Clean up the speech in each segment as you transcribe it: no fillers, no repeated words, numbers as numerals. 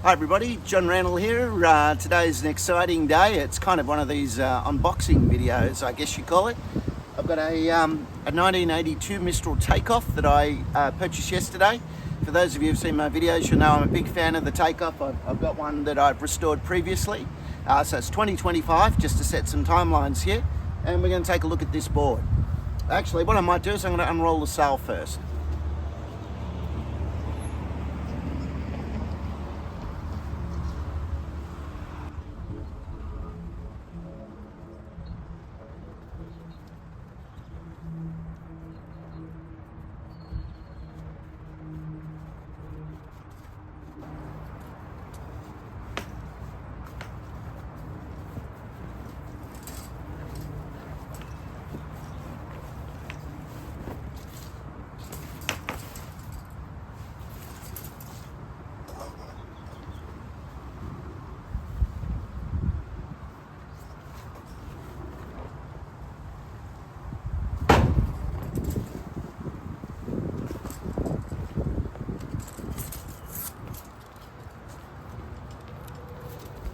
Hi everybody, John Randall here. Today's an exciting day. It's kind of one of these unboxing videos, I guess you call it. I've got a 1982 Mistral Take-Off that I purchased yesterday. For those of you who've seen my videos, you'll know I'm a big fan of the Take-Off. I've got one that I've restored previously. So it's 2025, just to set some timelines here. And we're going to take a look at this board. Actually, what I might do is I'm going to unroll the sail first.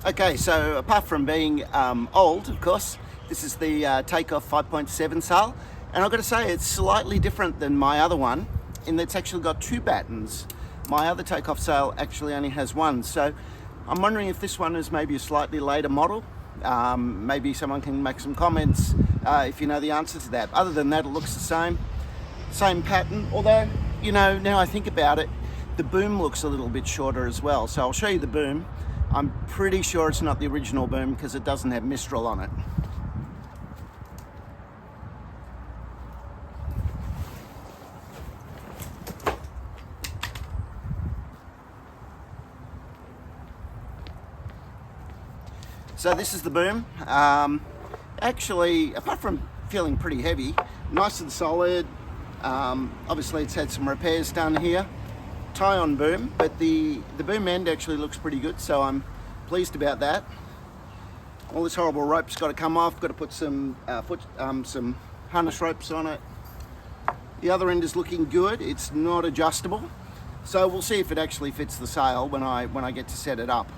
Okay, so apart from being old, of course, this is the Take-Off 5.7 sail, and I've got to say it's slightly different than my other one in that it's actually got two battens. My other Take-Off sail actually only has one, so I'm wondering if this one is maybe a slightly later model. Maybe someone can make some comments if you know the answer to that. Other than that, it looks the same pattern, although, you know, now I think about it, the boom looks a little bit shorter as well, so I'll show you the boom. I'm pretty sure it's not the original boom because it doesn't have Mistral on it. So this is the boom. Actually, apart from feeling pretty heavy, nice and solid. Obviously it's had some repairs done here. Tie-on boom, but the boom end actually looks pretty good, so I'm pleased about that. All this horrible rope's got to come off. Got to put some some harness ropes on it. The other end is looking good. It's not adjustable, so we'll see if it actually fits the sail when I get to set it up.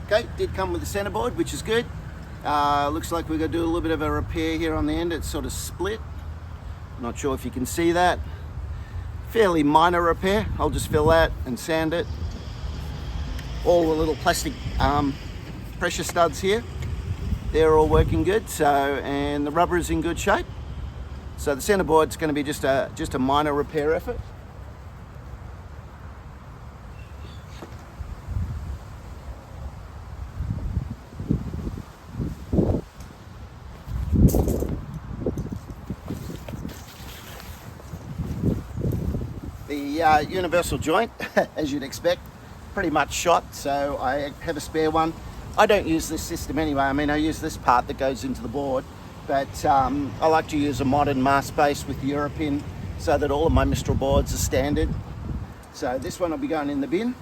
Okay, did come with the centerboard, which is good. Looks like we're going to do a little bit of a repair here on the end. It's sort of split. Not sure if you can see that. Fairly minor repair. I'll just fill that and sand it. All the little plastic pressure studs here, they're all working good. So, and the rubber is in good shape. So the centerboard's going to be just a minor repair effort. The universal joint, as you'd expect, pretty much shot, so I have a spare one. I don't use this system anyway. I mean, I use this part that goes into the board, but I like to use a modern mast base with the Europin so that all of my Mistral boards are standard. So this one will be going in the bin,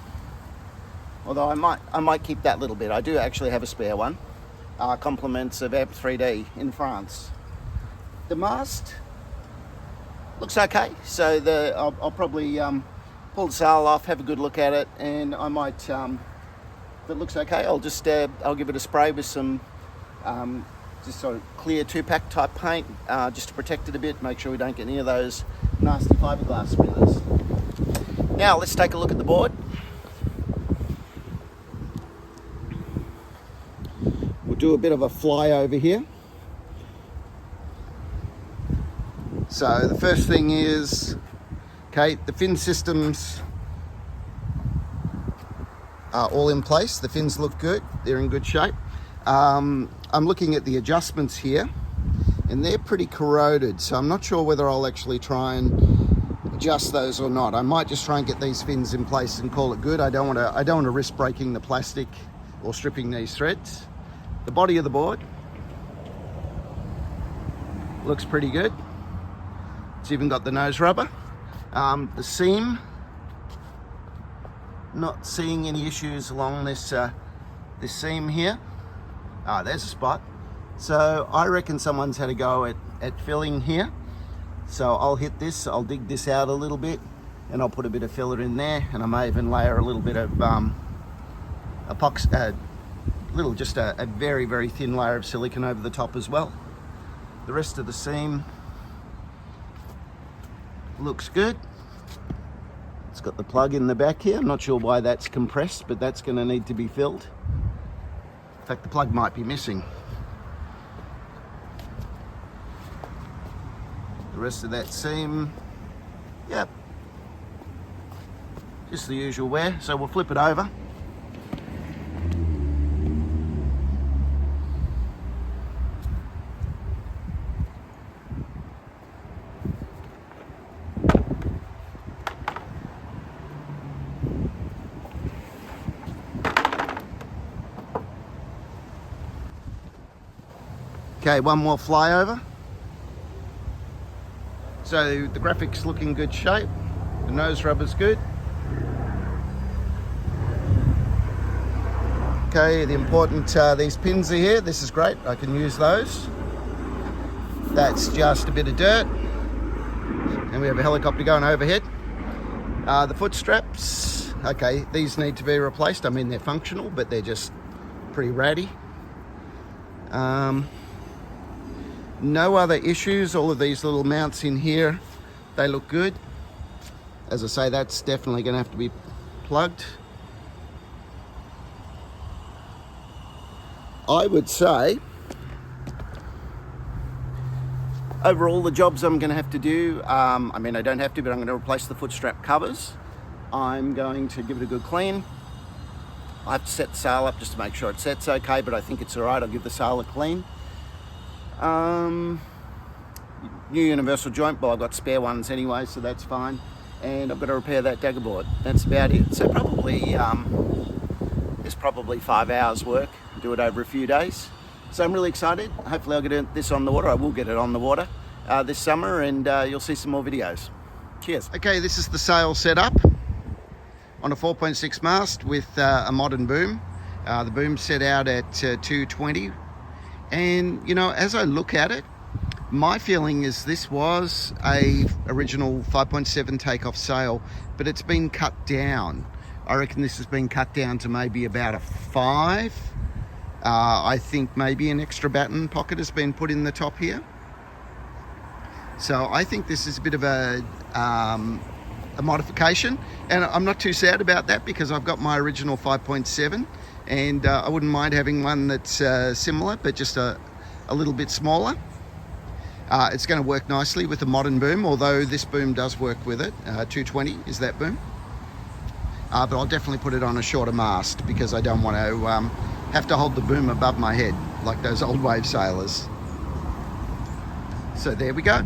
although I might keep that little bit. I do actually have a spare one. Compliments of Amp 3D in France. The mast looks okay, so I'll probably pull the sail off, have a good look at it, and I might, if it looks okay, I'll give it a spray with some just sort of clear 2-pack type paint, just to protect it a bit, make sure we don't get any of those nasty fiberglass spinners. Now let's take a look at the board. We'll do a bit of a fly over here. So the first thing is, okay, the fin systems are all in place. The fins look good, they're in good shape. I'm looking at the adjustments here and they're pretty corroded, so I'm not sure whether I'll actually try and adjust those or not. I might just try and get these fins in place and call it good. I don't want to risk breaking the plastic or stripping these threads. The body of the board looks pretty good. It's even got the nose rubber. The seam, not seeing any issues along this this seam here. There's a spot. So I reckon someone's had a go at filling here. So I'll hit this, I'll dig this out a little bit, and I'll put a bit of filler in there, and I may even layer a little bit of just a very, very thin layer of silicone over the top as well. The rest of the seam looks good. It's got the plug in the back here. I'm not sure why that's compressed, but that's going to need to be filled. In fact, the plug might be missing. The rest of that seam, yep, just the usual wear. So we'll flip it over. Okay, one more flyover. So the graphics look in good shape. The nose rubber's good. Okay, the important, these pins are here. This is great, I can use those. That's just a bit of dirt. And we have a helicopter going overhead. The foot straps, okay, these need to be replaced. I mean, they're functional, but they're just pretty ratty. No other issues. All of these little mounts in here, they look good. As I say, that's definitely going to have to be plugged. I would say overall the jobs I'm going to have to do, I mean, I don't have to, but I'm going to replace the foot strap covers. I'm going to give it a good clean. I have to set the sail up just to make sure it sets okay, but I think it's all right. I'll give the sail a clean. New universal joint, well, I've got spare ones anyway, so that's fine. And I've got to repair that dagger board. That's about it. So probably, it's probably 5 hours work. Do it over a few days. So I'm really excited. Hopefully I'll get this on the water. I will get it on the water this summer, and you'll see some more videos. Cheers. Okay, this is the sail set up on a 4.6 mast with a modern boom. The boom's set out at 220. And, you know, as I look at it, my feeling is this was a original 5.7 takeoff sail, but it's been cut down. I reckon this has been cut down to maybe about a 5. I think maybe an extra batten pocket has been put in the top here. So I think this is a bit of a modification, and I'm not too sad about that because I've got my original 5.7, and I wouldn't mind having one that's similar but just a little bit smaller. It's going to work nicely with the modern boom, although this boom does work with it. 220 is that boom, but I'll definitely put it on a shorter mast because I don't want to have to hold the boom above my head like those old wave sailors. So there we go.